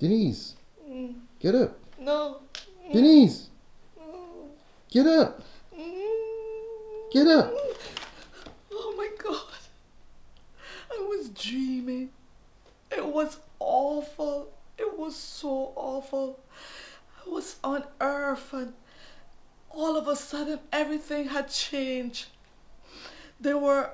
Denise, get up. No. Denise, get up. Get up. Oh my God. I was dreaming. It was awful. It was so awful. I was on earth and all of a sudden everything had changed. There were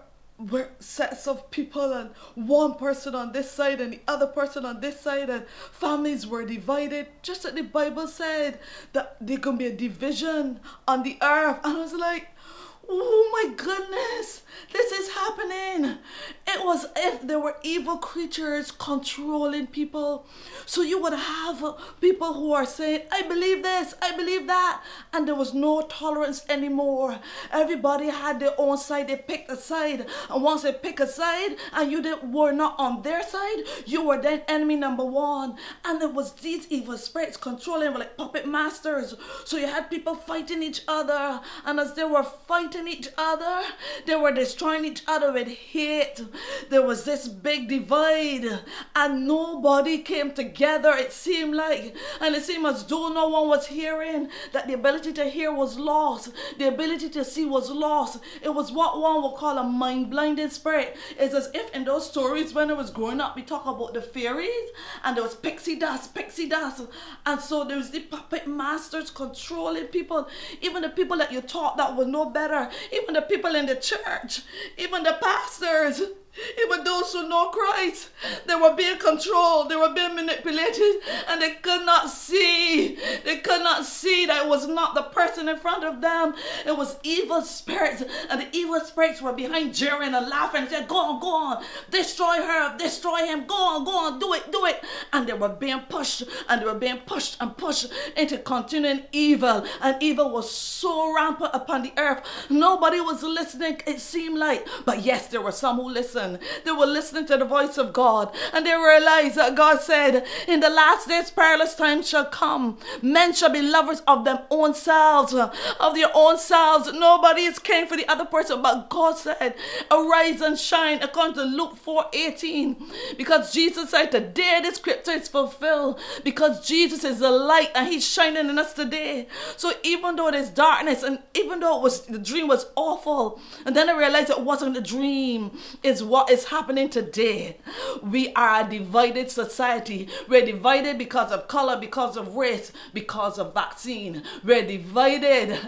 sets of people and one person on this side and the other person on this side, and families were divided, just like the Bible said that there can be a division on the earth. And I was like, oh my goodness, this is happening. It was as if there were evil creatures controlling people. So you would have people who are saying, I believe this, I believe that. And there was no tolerance anymore. Everybody had their own side. They picked a side. And once they pick a side and you were not on their side, you were then enemy number one. And there was these evil spirits controlling, like puppet masters. So you had people fighting each other. And as they were fighting each other, they were destroying each other with hate. There was this big divide and nobody came together, it seemed like. And it seemed as though no one was hearing, that the ability to hear was lost, the ability to see was lost. It was what one would call a mind-blinded spirit. It's as if in those stories when I was growing up, we talk about the fairies and there was pixie dust. And so there was the puppet masters controlling people, even the people that you taught that would know better. Even the people in the church, even the pastors, even those who know Christ, they were being controlled, they were being manipulated, and they could not see. They could not see that it was not the person in front of them. It was evil spirits, and the evil spirits were behind jeering and laughing and said, go on, destroy her, destroy him, go on, do it. And they were being pushed, and they were being pushed and pushed into continuing evil, and evil was so rampant upon the earth. Nobody was listening, it seemed like, but yes, there were some who listened. They were listening to the voice of God, and they realized that God said, in the last days perilous times shall come. Men shall be lovers of their own selves, Nobody is caring for the other person, but God said, arise and shine, according to Luke 4:18, because Jesus said today the scripture is fulfilled, because Jesus is the light and he's shining in us today. So even though there's darkness, and even though the dream was awful, and then I realized it wasn't a dream, it's what is happening today. We are a divided society. We're divided because of color, because of race, because of vaccine. We're divided.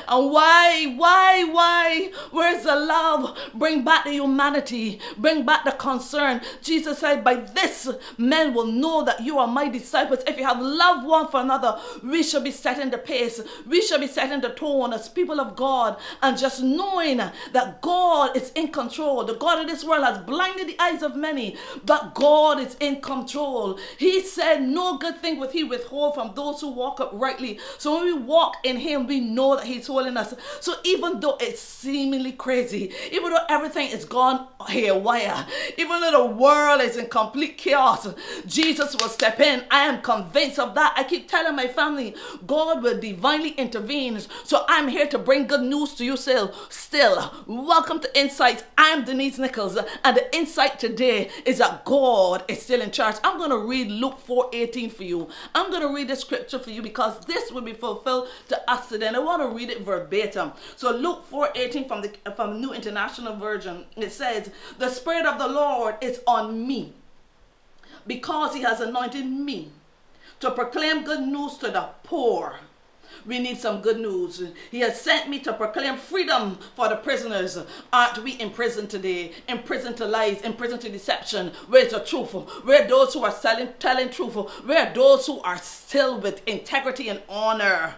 And why? Where's the love? Bring back the humanity. Bring back the concern. Jesus said, by this men will know that you are my disciples. If you have love one for another, we shall be setting the pace. We shall be setting the tone as people of God. And just knowing that God is in control. The God of this world has blinded the eyes of many, but God is in control. He said, no good thing will he withhold from those who walk uprightly. So when we walk in him, we know that he's holding us. So even though it's seemingly crazy, even though everything is gone haywire, even though the world is in complete chaos, Jesus will step in. I am convinced of that. I keep telling my family, God will divinely intervene. So I'm here to bring good news to you still. Welcome to Insights. I'm Denise Nichols, and the insight today is that God is still in charge. I'm going to read Luke 4:18 for you. I'm going to read the scripture for you because this will be fulfilled to us today. And I want to read it verbatim. So Luke 4:18 from the New International Version, it says, the Spirit of the Lord is on me because he has anointed me to proclaim good news to the poor. We need some good news. He has sent me to proclaim freedom for the prisoners. Aren't we in prison today? In prison to lies, in prison to deception. Where's the truth? Where are those who are telling truth? Where are those who are still with integrity and honor?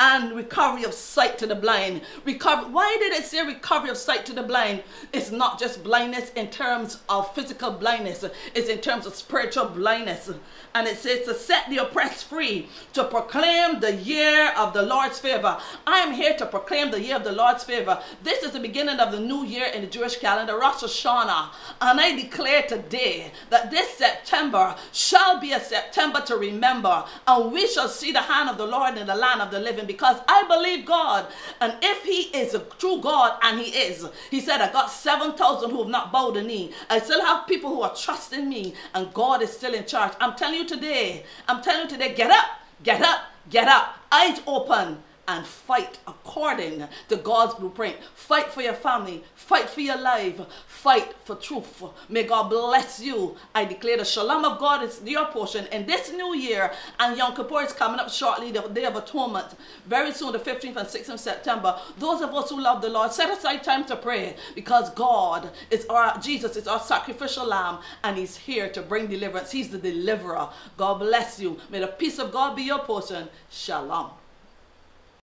And recovery of sight to the blind. Why did it say recovery of sight to the blind? It's not just blindness in terms of physical blindness. It's in terms of spiritual blindness. And it says to set the oppressed free, to proclaim the year of the Lord's favor. I am here to proclaim the year of the Lord's favor. This is the beginning of the new year in the Jewish calendar, Rosh Hashanah. And I declare today that this September shall be a September to remember. And we shall see the hand of the Lord in the land of the living. because I believe God. And if he is a true God, and he is, he said, I got 7,000 who have not bowed the knee. I still have people who are trusting me, and God is still in charge. I'm telling you today, get up, get up, get up, eyes open, and fight according to God's blueprint. Fight for your family. Fight for your life. Fight for truth. May God bless you. I declare the shalom of God is your portion in this new year. And Yom Kippur is coming up shortly, the Day of Atonement. Very soon, the 15th and 16th September. Those of us who love the Lord, set aside time to pray, because God is Jesus is our sacrificial lamb, and he's here to bring deliverance. He's the deliverer. God bless you. May the peace of God be your portion. Shalom.